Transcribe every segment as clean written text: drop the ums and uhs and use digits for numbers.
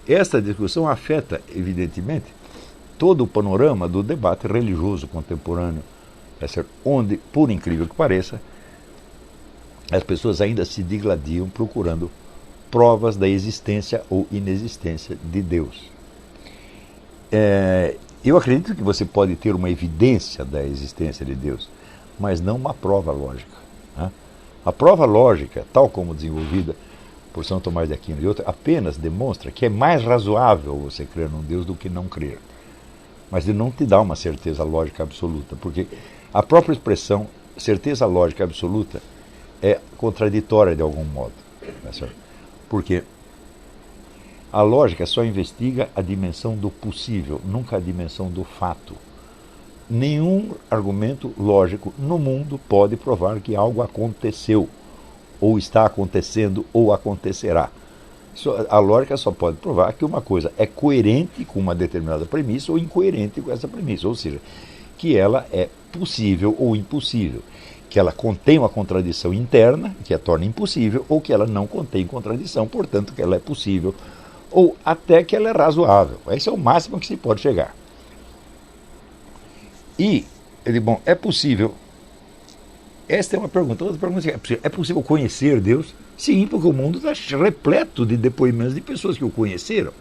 esta discussão afeta, evidentemente, todo o panorama do debate religioso contemporâneo, onde, por incrível que pareça, as pessoas ainda se digladiam procurando provas da existência ou inexistência de Deus. Eu acredito que você pode ter uma evidência da existência de Deus, mas não uma prova lógica. Né? A prova lógica, tal como desenvolvida por São Tomás de Aquino e outros, apenas demonstra que é mais razoável você crer num Deus do que não crer. Mas ele não te dá uma certeza lógica absoluta, porque a própria expressão certeza lógica absoluta é contraditória de algum modo. Porque a lógica só investiga a dimensão do possível, nunca a dimensão do fato. Nenhum argumento lógico no mundo pode provar que algo aconteceu, ou está acontecendo, ou acontecerá. A lógica só pode provar que uma coisa é coerente com uma determinada premissa ou incoerente com essa premissa, ou seja, que ela é possível ou impossível, que ela contém uma contradição interna, que a torna impossível, ou que ela não contém contradição, portanto que ela é possível, ou até que ela é razoável. Esse é o máximo que se pode chegar. E, bom, é possível... Esta é uma pergunta. Outra pergunta é possível conhecer Deus? Sim, porque o mundo está repleto de depoimentos de pessoas que o conheceram.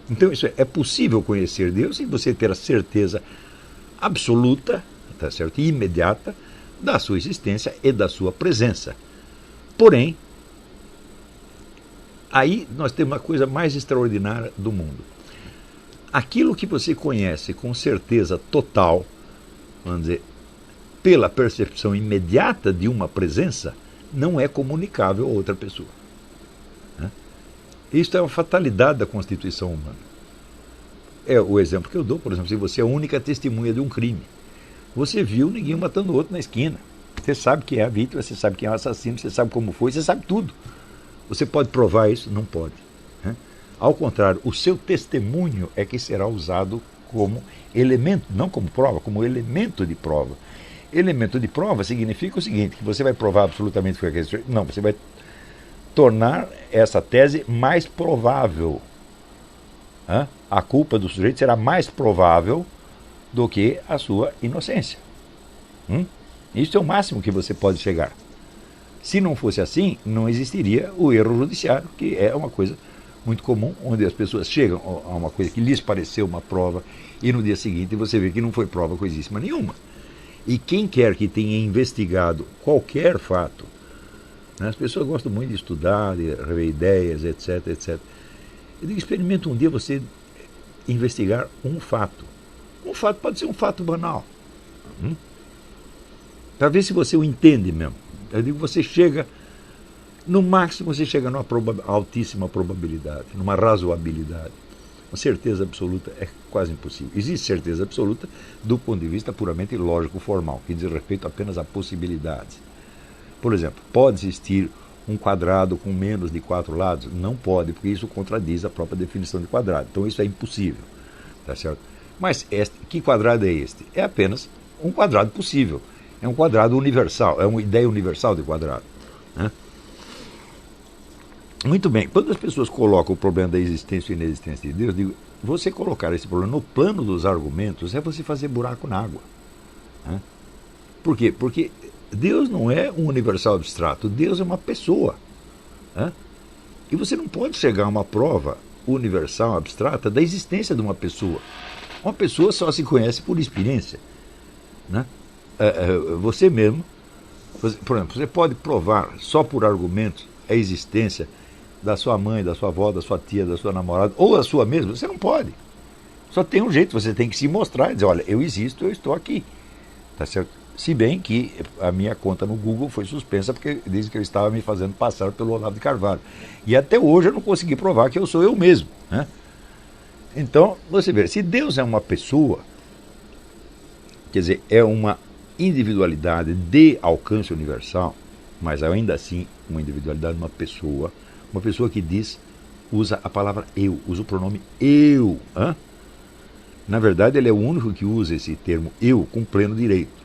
Então, isso é possível conhecer Deus e você ter a certeza absoluta, tá certo, e imediata da sua existência e da sua presença. Porém, aí nós temos a coisa mais extraordinária do mundo. Aquilo que você conhece com certeza total, vamos dizer, pela percepção imediata de uma presença, não é comunicável a outra pessoa. Isto é uma fatalidade da Constituição humana. É o exemplo que eu dou, por exemplo, se você é a única testemunha de um crime. Você viu ninguém matando o outro na esquina. Você sabe quem é a vítima, você sabe quem é o assassino, você sabe como foi, você sabe tudo. Você pode provar isso? Não pode. Ao contrário, o seu testemunho é que será usado como elemento, não como prova, como elemento de prova. Elemento de prova significa o seguinte, que você vai provar absolutamente que foi aquele sujeito. Não, você vai tornar essa tese mais provável. A culpa do sujeito será mais provável do que a sua inocência. Isso é o máximo que você pode chegar. Se não fosse assim, não existiria o erro judiciário, que é uma coisa muito comum, onde as pessoas chegam a uma coisa que lhes pareceu uma prova e no dia seguinte você vê que não foi prova coisíssima nenhuma. E quem quer que tenha investigado qualquer fato, as pessoas gostam muito de estudar, de rever ideias, etc, etc. Eu digo, experimenta um dia você investigar um fato. Um fato pode ser um fato banal. Para ver se você o entende mesmo. Eu digo, você chega, no máximo você chega numa altíssima probabilidade, numa razoabilidade. Uma certeza absoluta é quase impossível. Existe certeza absoluta do ponto de vista puramente lógico-formal, que diz respeito apenas a possibilidades. Por exemplo, pode existir um quadrado com menos de 4 lados? Não pode, porque isso contradiz a própria definição de quadrado. Então isso é impossível. Tá certo? Mas que quadrado é este? É apenas um quadrado possível. É um quadrado universal, é uma ideia universal de quadrado. Muito bem, quando as pessoas colocam o problema da existência e inexistência de Deus, digo, você colocar esse problema no plano dos argumentos é você fazer buraco na água. Por quê? Porque Deus não é um universal abstrato, Deus é uma pessoa. E você não pode chegar a uma prova universal abstrata da existência de uma pessoa. Uma pessoa só se conhece por experiência. Você mesmo, por exemplo, você pode provar só por argumentos a existência da sua mãe, da sua avó, da sua tia, da sua namorada, ou da sua mesma. Você não pode. Só tem um jeito, você tem que se mostrar e dizer, olha, eu existo, eu estou aqui. Tá certo? Se bem que a minha conta no Google foi suspensa porque dizem que eu estava me fazendo passar pelo Olavo de Carvalho. E até hoje eu não consegui provar que eu sou eu mesmo. Então, você vê, se Deus é uma pessoa, quer dizer, é uma individualidade de alcance universal, mas ainda assim uma individualidade de uma pessoa que usa a palavra eu, usa o pronome eu. Na verdade, ele é o único que usa esse termo eu com pleno direito.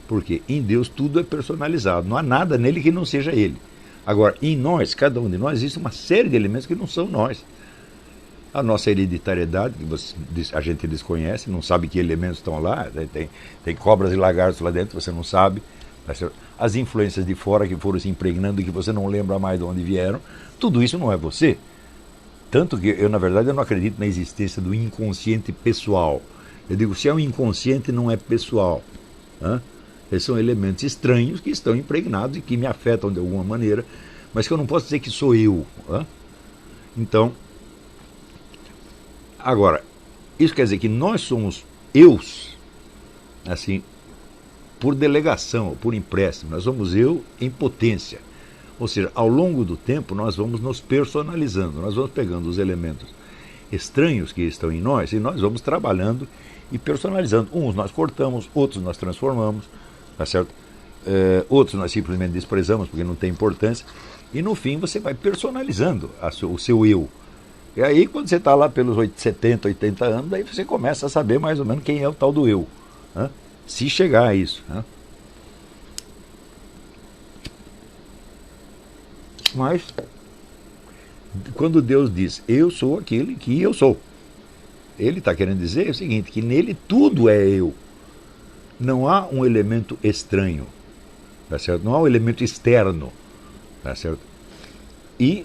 Porque em Deus tudo é personalizado, não há nada nele que não seja ele. Agora, em nós, cada um de nós, existe uma série de elementos que não são nós. A nossa hereditariedade, que a gente desconhece, não sabe que elementos estão lá, tem cobras e lagartos lá dentro, você não sabe. As influências de fora que foram se impregnando e que você não lembra mais de onde vieram, tudo isso não é você. Tanto que eu, na verdade, eu não acredito na existência do inconsciente pessoal. Eu digo, se é um inconsciente, não é pessoal. Esses são elementos estranhos que estão impregnados e que me afetam de alguma maneira, mas que eu não posso dizer que sou eu. Então, agora, isso quer dizer que nós somos eus, assim, por delegação, por empréstimo. Nós somos eu em potência. Ou seja, ao longo do tempo nós vamos nos personalizando, nós vamos pegando os elementos estranhos que estão em nós e nós vamos trabalhando e personalizando. Uns nós cortamos, outros nós transformamos, tá certo? Outros nós simplesmente desprezamos porque não tem importância. E no fim você vai personalizando o seu eu. E aí quando você está lá pelos 70, 80 anos, daí você começa a saber mais ou menos quem é o tal do eu. Se chegar a isso. Mas, quando Deus diz, eu sou aquele que eu sou, Ele está querendo dizer o seguinte, que nele tudo é eu. Não há um elemento estranho, tá certo? Não há um elemento externo, tá certo? E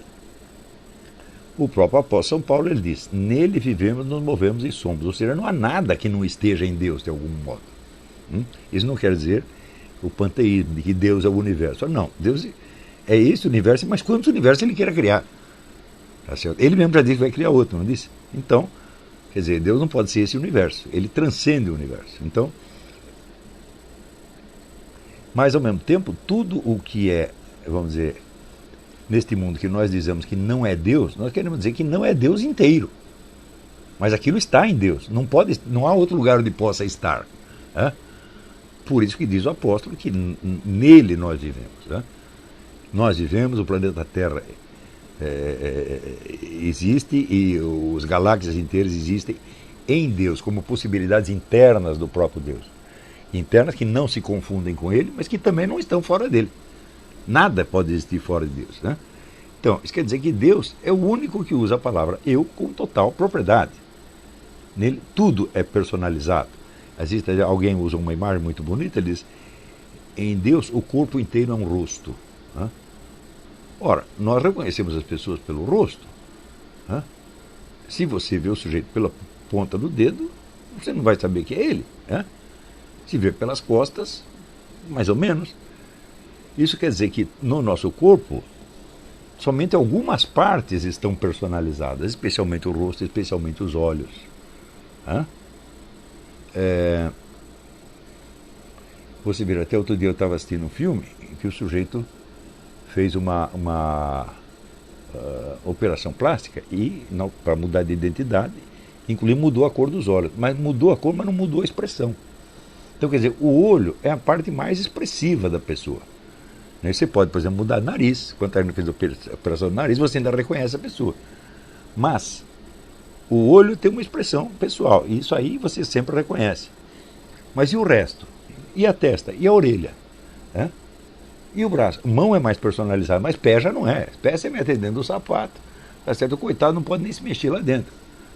o próprio apóstolo São Paulo, ele diz, nele vivemos, nos movemos e somos. Ou seja, não há nada que não esteja em Deus, de algum modo. Isso não quer dizer o panteísmo, de que Deus é o universo. Não, Deus é esse universo, mas quantos universos ele queira criar? Tá certo? Ele mesmo já disse que vai criar outro, não disse? Então, quer dizer, Deus não pode ser esse universo, ele transcende o universo. Então, mas ao mesmo tempo, tudo o que é, vamos dizer, neste mundo que nós dizemos que não é Deus, nós queremos dizer que não é Deus inteiro. Mas aquilo está em Deus, não há outro lugar onde possa estar. Por isso que diz o apóstolo que nele nós vivemos. Nós vivemos, o planeta Terra existe e os galáxias inteiras existem em Deus, como possibilidades internas do próprio Deus. Internas que não se confundem com ele, mas que também não estão fora dele. Nada pode existir fora de Deus. Então, isso quer dizer que Deus é o único que usa a palavra eu com total propriedade. Nele tudo é personalizado. Alguém usa uma imagem muito bonita, ele diz, em Deus o corpo inteiro é um rosto. Ora, nós reconhecemos as pessoas pelo rosto. Se você vê o sujeito pela ponta do dedo, você não vai saber que é ele. Se vê pelas costas, mais ou menos. Isso quer dizer que no nosso corpo, somente algumas partes estão personalizadas, especialmente o rosto, especialmente os olhos. Você vê, até outro dia eu estava assistindo um filme em que o sujeito fez uma operação plástica e para mudar de identidade, inclusive mudou a cor dos olhos, mas mudou a cor, mas não mudou a expressão. Então, quer dizer, o olho é a parte mais expressiva da pessoa. Você pode, por exemplo, mudar o nariz. Quando a gente fez a operação do nariz, você ainda reconhece a pessoa. Mas o olho tem uma expressão pessoal, e isso aí você sempre reconhece. Mas e o resto? E a testa? E a orelha? E o braço? Mão é mais personalizada, mas pé já não é. Pé você mete dentro do sapato. Tá certo? O coitado não pode nem se mexer lá dentro.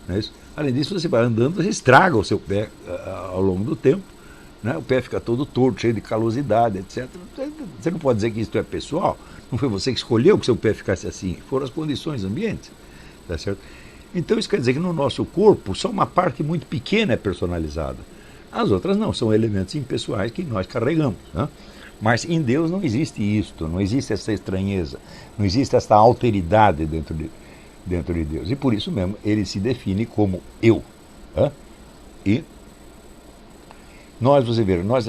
Não é isso? Além disso, você vai andando, você estraga o seu pé ao longo do tempo. O pé fica todo torto, cheio de calosidade, etc. Você não pode dizer que isso é pessoal. Não foi você que escolheu que seu pé ficasse assim. Foram as condições ambientes. Tá certo? Então isso quer dizer que no nosso corpo só uma parte muito pequena é personalizada. As outras não, são elementos impessoais que nós carregamos. Mas em Deus não existe isto, não existe essa estranheza, não existe essa alteridade dentro de Deus. E por isso mesmo ele se define como eu. E você vê, nós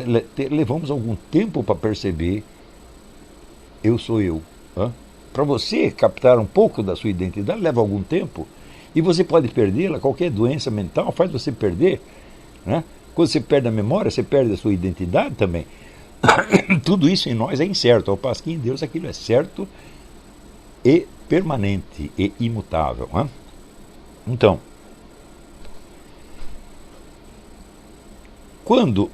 levamos algum tempo para perceber eu sou eu. Para você captar um pouco da sua identidade, leva algum tempo. E você pode perdê-la, qualquer doença mental faz você perder. Quando você perde a memória, você perde a sua identidade também. Tudo isso em nós é incerto, ao passo que em Deus aquilo é certo e permanente e imutável. Então, quando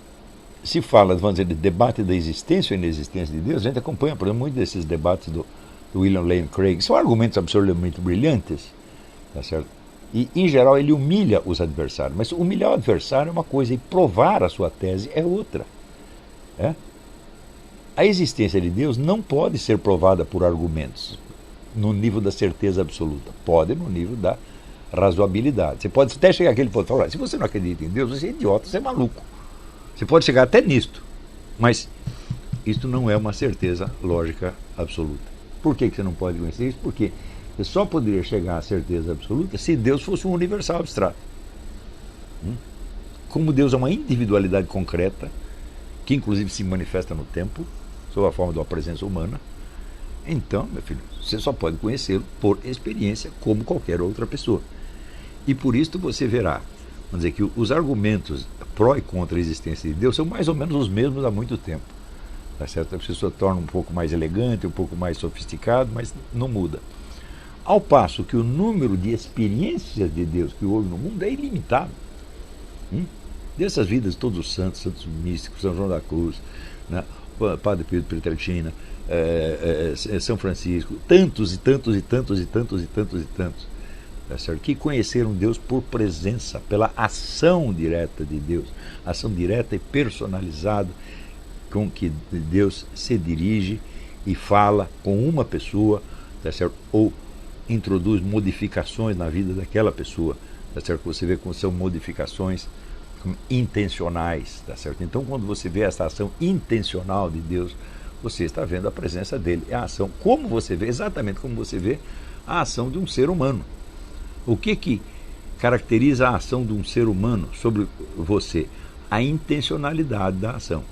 se fala, vamos dizer, de debate da existência ou inexistência de Deus, a gente acompanha, por exemplo, muito desses debates do William Lane Craig, são argumentos absolutamente brilhantes, tá certo? E, em geral, ele humilha os adversários. Mas humilhar o adversário é uma coisa e provar a sua tese é outra. É? A existência de Deus não pode ser provada por argumentos no nível da certeza absoluta. Pode no nível da razoabilidade. Você pode até chegar àquele ponto e falar, se você não acredita em Deus, você é idiota, você é maluco. Você pode chegar até nisto. Mas isto não é uma certeza lógica absoluta. Por que você não pode conhecer isso? Porque você só poderia chegar à certeza absoluta se Deus fosse um universal abstrato. Como Deus é uma individualidade concreta, que inclusive se manifesta no tempo, sob a forma de uma presença humana, então, meu filho, você só pode conhecê-lo por experiência, como qualquer outra pessoa. E por isso você verá, vamos dizer que os argumentos pró e contra a existência de Deus são mais ou menos os mesmos há muito tempo. Tá certo? A pessoa torna um pouco mais elegante, um pouco mais sofisticado, mas não muda. Ao passo que o número de experiências de Deus que houve no mundo é ilimitado. Dessas vidas de todos os santos, santos místicos, São João da Cruz, né? Padre Pio de Pietrelcina, São Francisco, tantos e tantos e tantos e tantos e tantos e tantos, tá certo? Que conheceram Deus por presença, pela ação direta de Deus, ação direta e personalizada com que Deus se dirige e fala com uma pessoa, tá certo? Ou introduz modificações na vida daquela pessoa, tá certo? Você vê como são modificações intencionais, tá certo? Então, quando você vê essa ação intencional de Deus, você está vendo a presença dele. É a ação, como você vê, exatamente como você vê a ação de um ser humano. O que caracteriza a ação de um ser humano sobre você? A intencionalidade da ação.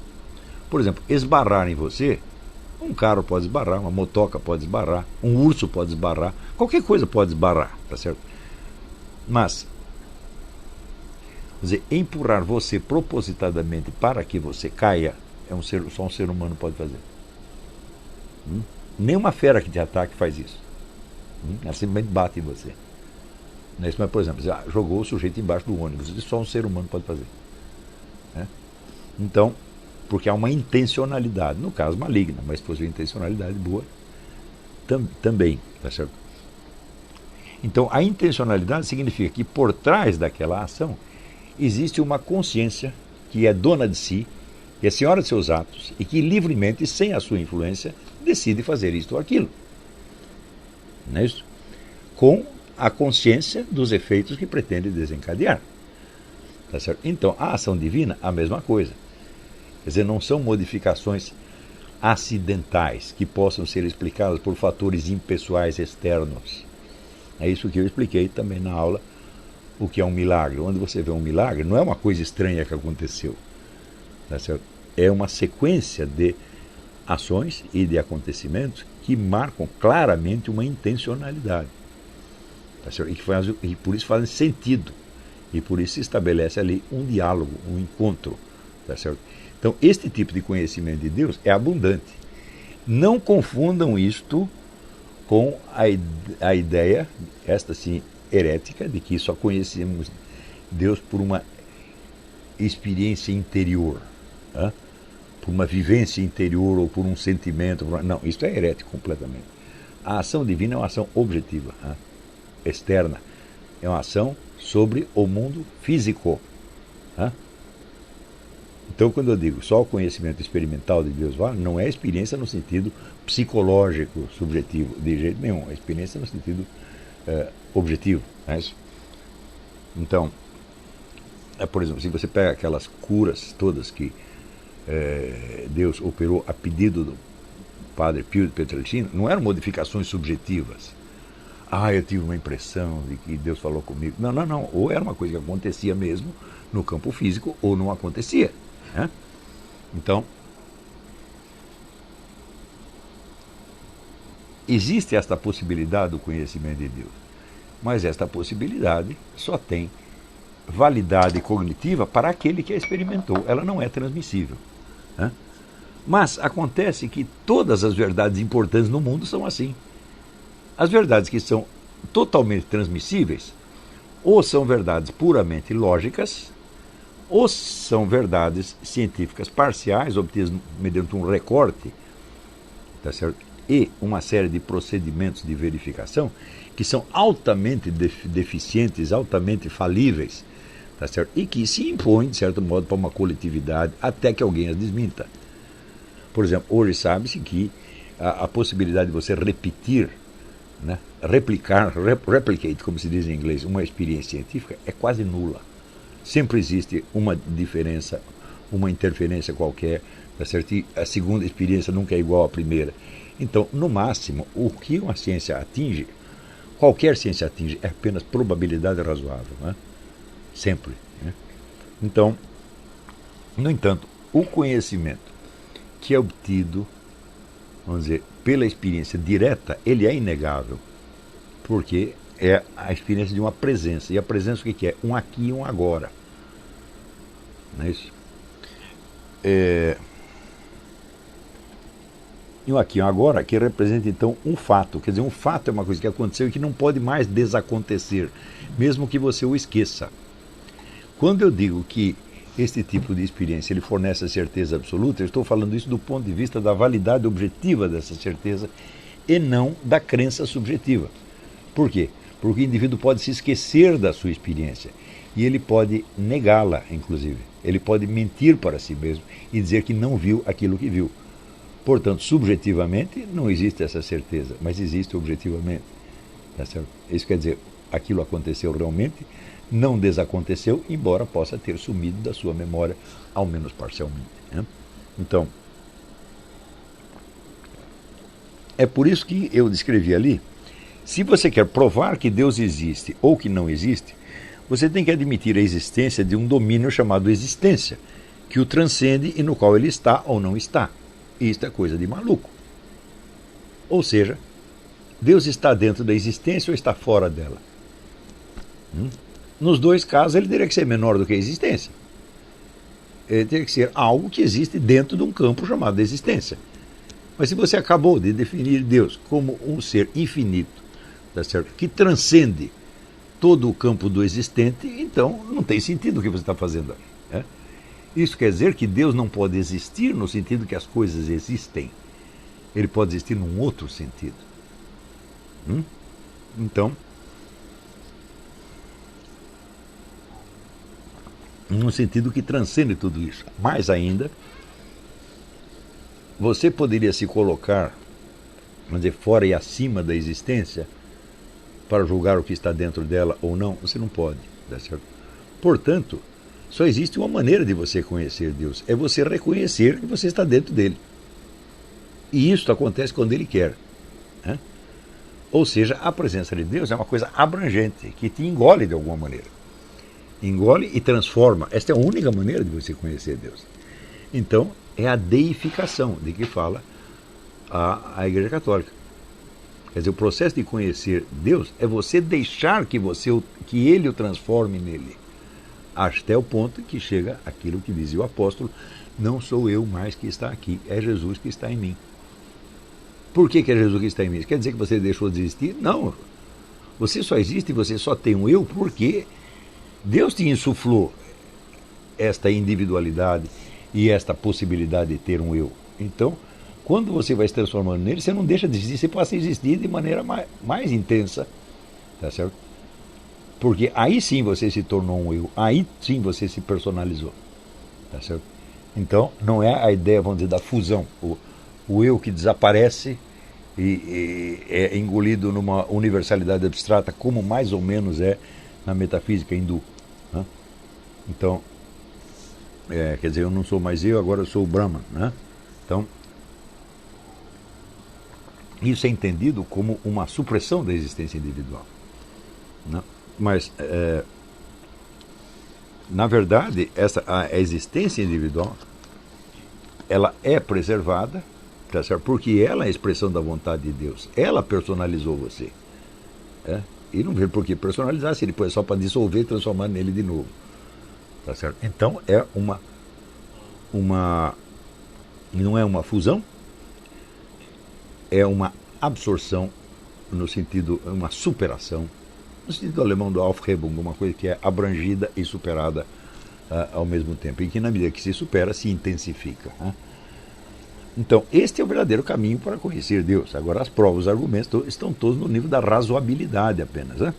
Por exemplo, esbarrar em você, um carro pode esbarrar, uma motoca pode esbarrar, um urso pode esbarrar, qualquer coisa pode esbarrar, tá certo? Mas, quer dizer, empurrar você propositadamente para que você caia, só um ser humano pode fazer. Nenhuma fera que te ataque faz isso. Ela simplesmente bate em você. Mas, por exemplo, você jogou o sujeito embaixo do ônibus, isso só um ser humano pode fazer. Então, porque há uma intencionalidade, no caso maligna, mas possui intencionalidade boa também, tá certo? Então, a intencionalidade significa que por trás daquela ação existe uma consciência que é dona de si, que é senhora de seus atos e que livremente, sem a sua influência, decide fazer isto ou aquilo. Não é isso? Com a consciência dos efeitos que pretende desencadear. Tá certo? Então, a ação divina, a mesma coisa. Quer dizer, não são modificações acidentais que possam ser explicadas por fatores impessoais externos. É isso que eu expliquei também na aula, o que é um milagre. Onde você vê um milagre, não é uma coisa estranha que aconteceu. Tá certo? É uma sequência de ações e de acontecimentos que marcam claramente uma intencionalidade. Tá certo? E por isso fazem sentido. E por isso se estabelece ali um diálogo, um encontro. Tá certo? Então, este tipo de conhecimento de Deus é abundante. Não confundam isto com a ideia, esta sim, herética, de que só conhecemos Deus por uma experiência interior, por uma vivência interior ou por um sentimento. Não, isso é herético completamente. A ação divina é uma ação objetiva, externa. É uma ação sobre o mundo físico. Então, quando eu digo só o conhecimento experimental de Deus vale, não é experiência no sentido psicológico, subjetivo, de jeito nenhum. É experiência no sentido objetivo. Não é isso? Então, por exemplo, se você pega aquelas curas todas que Deus operou a pedido do Padre Pio de Pietrelcina, não eram modificações subjetivas. Eu tive uma impressão de que Deus falou comigo. Não. Ou era uma coisa que acontecia mesmo no campo físico, ou não acontecia. Então, existe esta possibilidade do conhecimento de Deus, mas esta possibilidade só tem validade cognitiva para aquele que a experimentou. Ela não é transmissível. Mas acontece que todas as verdades importantes no mundo são assim. As verdades que são totalmente transmissíveis ou são verdades puramente lógicas, ou são verdades científicas parciais, obtidas mediante um recorte, tá certo? e uma série de procedimentos de verificação que são altamente deficientes, altamente falíveis, tá certo? E que se impõem, de certo modo, para uma coletividade até que alguém as desminta. Por exemplo, hoje sabe-se que a possibilidade de você repetir, né, replicate, como se diz em inglês, uma experiência científica é quase nula. Sempre existe uma diferença, uma interferência qualquer, tá certo? E a segunda experiência nunca é igual à primeira. Então, no máximo, o que uma ciência atinge, qualquer ciência atinge, é apenas probabilidade razoável, né? Sempre. Né? Então, no entanto, o conhecimento que é obtido, vamos dizer, pela experiência direta, ele é inegável, porque é a experiência de uma presença. E a presença o que é? Um aqui e um agora. Não é isso? E um aqui e um agora que representa, então, um fato. Quer dizer, um fato é uma coisa que aconteceu e que não pode mais desacontecer, mesmo que você o esqueça. Quando eu digo que este tipo de experiência ele fornece a certeza absoluta, eu estou falando isso do ponto de vista da validade objetiva dessa certeza e não da crença subjetiva. Por quê? Porque o indivíduo pode se esquecer da sua experiência e ele pode negá-la, inclusive. Ele pode mentir para si mesmo e dizer que não viu aquilo que viu. Portanto, subjetivamente não existe essa certeza, mas existe objetivamente. Tá certo? Isso quer dizer, aquilo aconteceu realmente, não desaconteceu, embora possa ter sumido da sua memória, ao menos parcialmente. Né? Então, é por isso que eu descrevi ali, se você quer provar que Deus existe ou que não existe, você tem que admitir a existência de um domínio chamado existência, que o transcende e no qual ele está ou não está. E isto é coisa de maluco. Ou seja, Deus está dentro da existência ou está fora dela? Nos dois casos, ele teria que ser menor do que a existência. Ele teria que ser algo que existe dentro de um campo chamado existência. Mas se você acabou de definir Deus como um ser infinito, tá certo? Que transcende todo o campo do existente, então não tem sentido o que você está fazendo ali. Né? Isso quer dizer que Deus não pode existir no sentido que as coisas existem. Ele pode existir num outro sentido. Então, num sentido que transcende tudo isso. Mais ainda, você poderia se colocar, vamos dizer, fora e acima da existência para julgar o que está dentro dela ou não? Você não pode, tá certo? Portanto, só existe uma maneira de você conhecer Deus, é você reconhecer que você está dentro dele. E isso acontece quando ele quer. Né? Ou seja, a presença de Deus é uma coisa abrangente, que te engole de alguma maneira. Engole e transforma. Esta é a única maneira de você conhecer Deus. Então, é a deificação de que fala a Igreja Católica. Quer dizer, o processo de conhecer Deus é você deixar que ele o transforme nele. Até o ponto que chega aquilo que dizia o apóstolo: não sou eu mais que está aqui, é Jesus que está em mim. Por que é Jesus que está em mim? Quer dizer que você deixou de existir? Não. Você só existe e você só tem um eu porque Deus te insuflou esta individualidade e esta possibilidade de ter um eu. Então, quando você vai se transformando nele, você não deixa de existir, você passa a existir de maneira mais intensa. Tá certo? Porque aí sim você se tornou um eu, aí sim você se personalizou. Tá certo? Então, não é a ideia, vamos dizer, da fusão. O eu que desaparece e é engolido numa universalidade abstrata, como mais ou menos é na metafísica hindu. Né? Então, quer dizer, eu não sou mais eu, agora eu sou o Brahman. Né? Então, isso é entendido como uma supressão da existência individual. Né? Mas, na verdade, a existência individual ela é preservada, tá certo? Porque ela é a expressão da vontade de Deus. Ela personalizou você. E não vê por que personalizar se depois é só para dissolver e transformar nele de novo. Tá certo? Então, não é uma fusão, é uma absorção, no sentido, uma superação, no sentido alemão do Aufhebung, uma coisa que é abrangida e superada ao mesmo tempo, e que na medida que se supera, se intensifica. Então, este é o verdadeiro caminho para conhecer Deus. Agora, as provas, os argumentos estão todos no nível da razoabilidade apenas. Né?